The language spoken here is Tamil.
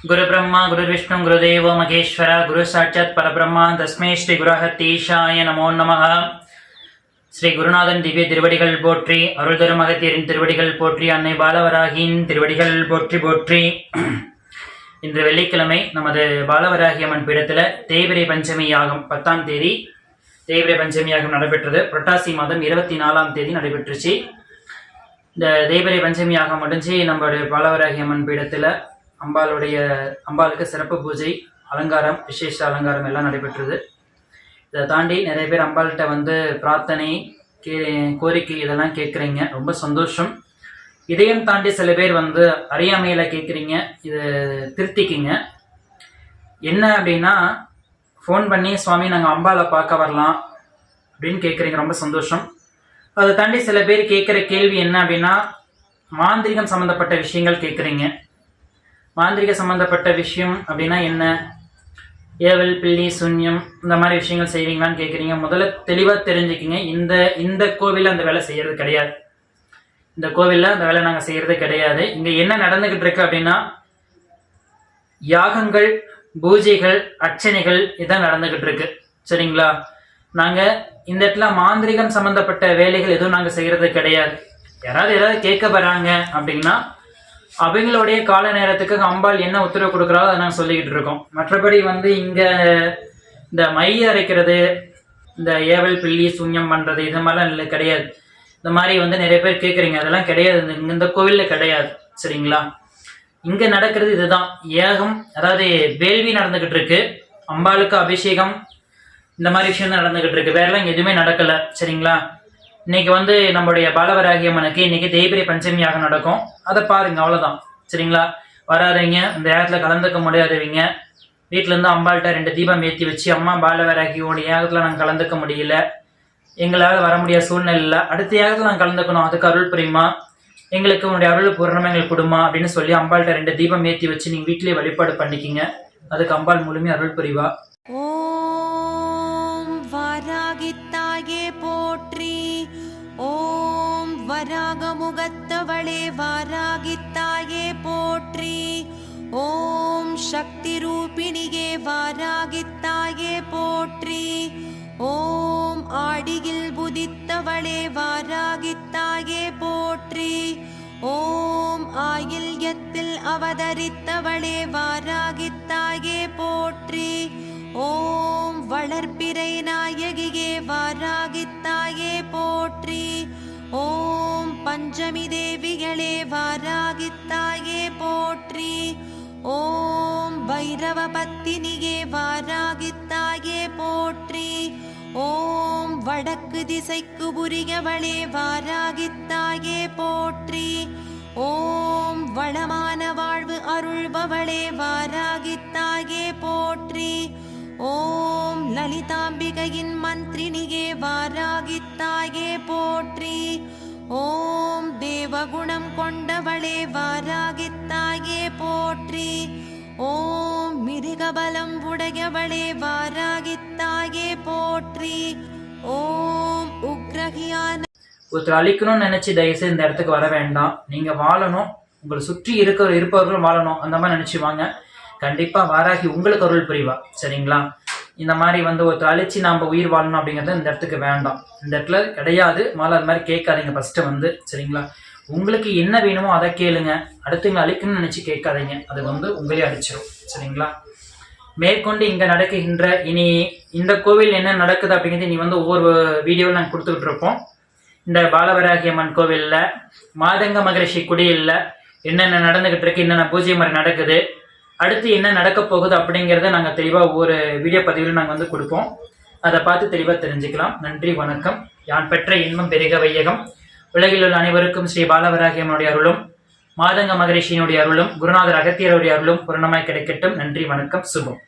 गुरु ब्रह्मा गुरुर्विष्णु गुरुदेव महेश्वर गुरु साक्षात् परब्रह्मा तस्मै श्री गुरुहतीशाय नमो नमः. ஸ்ரீ குருநாதன் திவ்ய திருவடிகள் போற்றி, அருள் தரும் அகத்தியரின் திருவடிகள் போற்றி, அன்னை பாலவராகியின் திருவடிகள் போற்றி போற்றி. இன்று வெள்ளிக்கிழமை நமது பாலவராகி அம்மன் பீடத்தில் தேய்பிரை பஞ்சமி யாகம் 10ஆம் தேதி தேய்பிரை பஞ்சமி யாகம் நடைபெற்றது. புரட்டாசி மாதம் 24ஆம் தேதி நடைபெற்றுச்சு. இந்த தேய்பிரை பஞ்சமி யாகம் முடிஞ்சு நம்மளுடைய பாலவராகி அம்மன் பீடத்தில் அம்பாளுக்கு சிறப்பு பூஜை, அலங்காரம், விசேஷ அலங்காரம் எல்லாம் நடைபெற்றது. இதை தாண்டி நிறைய பேர் அம்பாள்கிட்ட வந்து பிரார்த்தனை, கோரிக்கை இதெல்லாம் கேட்குறீங்க, ரொம்ப சந்தோஷம். இதையும் தாண்டி சில பேர் வந்து அறியாமையில் கேட்குறீங்க, இது திருத்திக்கிங்க. என்ன அப்படின்னா, ஃபோன் பண்ணி சுவாமி நாங்கள் அம்பாளை பார்க்க வரலாம் அப்படின்னு கேட்குறீங்க, ரொம்ப சந்தோஷம். அதை தாண்டி சில பேர் கேட்குற கேள்வி என்ன அப்படின்னா, மாந்திரிகம் சம்மந்தப்பட்ட விஷயங்கள் கேட்குறீங்க. மாந்திரிக சம்மந்தப்பட்ட விஷயம் அப்படின்னா என்ன? ஏவல், பில்லி, சூன்யம் இந்த மாதிரி விஷயங்கள் செய்வீங்களான்னு கேட்குறீங்க. முதல்ல தெளிவாக தெரிஞ்சுக்கிங்க, இந்த கோவிலில் அந்த வேலை செய்கிறது கிடையாது. இந்த கோவிலில் அந்த வேலை நாங்கள் செய்கிறது கிடையாது. இங்கே என்ன நடந்துக்கிட்டு இருக்கு அப்படின்னா, யாகங்கள், பூஜைகள், அர்ச்சனைகள் இதான் நடந்துக்கிட்டு இருக்கு. சரிங்களா? நாங்கள் இந்த இடத்துல மாந்திரிகம் சம்மந்தப்பட்ட வேலைகள் எதுவும் நாங்கள் செய்கிறது கிடையாது. யாராவது கேட்க வராங்க அப்படின்னா அவங்களுடைய கால நேரத்துக்கு அம்பாள் என்ன உத்தரவு கொடுக்குறாரோ அதை நாங்கள் சொல்லிக்கிட்டு இருக்கோம். மற்றபடி வந்து இங்கே இந்த மை அரைக்கிறது, இந்த ஏவல், பில்லி, சூன்யம் பண்ணுறது இது மாதிரிலாம் இல்லை, கிடையாது. இந்த மாதிரி வந்து நிறைய பேர் கேட்குறீங்க, அதெல்லாம் கிடையாது. இந்த கோவிலில் கிடையாது. சரிங்களா? இங்கே நடக்கிறது இதுதான், ஏகம், அதாவது வேள்வி நடந்துக்கிட்டு இருக்கு, அம்பாளுக்கு அபிஷேகம், இந்த மாதிரி விஷயம் தான் நடந்துக்கிட்டு இருக்கு. வேறெல்லாம் இங்கே எதுவுமே நடக்கலை. சரிங்களா? இன்னைக்கு வந்து நம்மளுடைய பாலவராகி அம்மனுக்கு இன்னைக்கு தேய்பிரை பஞ்சமியாக நடக்கும். அதை பாருங்க, அவ்வளோதான். சரிங்களா? வராதவங்க, இந்த நேரத்தில் கலந்துக்க முடியாதவங்க, வீட்டிலேருந்து அம்பாள்கிட்ட 2 தீபம் ஏற்றி வச்சு, அம்மா பாலவராகியோட யாகத்தில் நாங்கள் கலந்துக்க முடியல, எங்களால் வர முடியாத சூழ்நிலை இல்லை, அடுத்த யாகத்தில் நாங்கள் கலந்துக்கணும், அதுக்கு அருள் புரியுமா, எங்களுக்கு உன்னுடைய அருள் பூரணமாக எங்களுக்கு கொடுமா அப்படின்னு சொல்லி அம்பாள்கிட்ட 2 தீபம் ஏற்றி வச்சு நீங்கள் வீட்டிலேயே வழிபாடு பண்ணிக்கிங்க. அதுக்கு அம்பாள் மூலமே அருள் புரிவா. ஓம் வாராகித்தாயே போற்றி, ஓம் வராகமுகத்தவளே வாராகித்தாயே போற்றி, ஓம் சக்தி ரூபிணியே வாராகித்தாயே போற்றி, ஓம் ஆடியில் புதித்தவளே வாராகித்தாயே போற்றி, ஓம் ஆயில்யத்தில் அவதரித்தவளே வாராகித்தாயே போற்றி, ஓம் வளர்ப்பிறை நாயகியே வாராகித்தாயே போற்றி, ஓம் பஞ்சமி தேவிகளே வாராகித்தாயே போற்றி, ஓம் பைரவ பத்தினியே வாராகித்தாயே போற்றி, ஓம் வடக்கு திசைக்கு புரியவளே வாராகித்தாயே போற்றி, ஓம் வளமான வாழ்வு அருள்பவளே வாராகித்தாயே போற்றி, ஓம் லலிதாம்பிகையின் மந்திரினியே வாராகித்தாயே போற்றி, ஓம் தேவகுணம் கொண்டவளே வாராகித்தாயே போற்றி, ஓம் மிருகபலம் உடையவளே வாராகித்தாயே போற்றி, ஓம் உக்ரகியான. ஒருத்தர் அழிக்கணும்னு நினைச்சு தயவுசெய்து இந்த இடத்துக்கு வர வேண்டாம். நீங்க வாழணும், உங்களை சுற்றி இருப்பவர்களும் வாழணும், அந்த மாதிரி நினைச்சு வாங்க. கண்டிப்பா வாராகி உங்களுக்கு அருள் புரிவா. சரிங்களா? இந்த மாதிரி வந்து ஒருத்தர் அழிச்சு நாம உயிர் வாழணும் அப்படிங்கிறது இந்த இடத்துக்கு வேண்டாம், இந்த இடத்துல கிடையாது. முதல்ல அது மாதிரி கேட்காதீங்க ஃபர்ஸ்ட் வந்து. சரிங்களா? உங்களுக்கு என்ன வேணுமோ அதை கேளுங்க, அடுத்தவங்க அழிக்கணும்னு நினைச்சு கேட்காதீங்க, அது வந்து உங்களே அழிச்சிடும். சரிங்களா? மேற்கொண்டு இங்க நடக்குகின்ற இனி இந்த கோவில் என்ன நடக்குது அப்படிங்கிறது இனி வந்து ஒவ்வொரு வீடியோவில் நாங்கள் கொடுத்துக்கிட்டு இருப்போம். இந்த பாலவராகி அம்மன் கோவில்ல மாதங்க மகரிஷி குடியில் என்னென்ன நடந்துகிட்டு இருக்கு, என்னென்ன பூஜை முறை நடக்குது, அடுத்து என்ன நடக்க போகுது அப்படிங்கிறத நாங்கள் தெளிவாக ஒவ்வொரு வீடியோ பதிவில் நாங்கள் வந்து கொடுப்போம். அதை பார்த்து தெளிவாக தெரிஞ்சுக்கலாம். நன்றி, வணக்கம். யான் பெற்ற இன்பம் பெருக வையகம். உலகில் உள்ள அனைவருக்கும் ஸ்ரீ பாலவராகி அம்மனுடைய அருளும், மாதங்க மகரிஷியினுடைய அருளும், குருநாதர் அகத்தியருடைய அருளும் பூரணமாய் கிடைக்கட்டும். நன்றி, வணக்கம், சுபம்.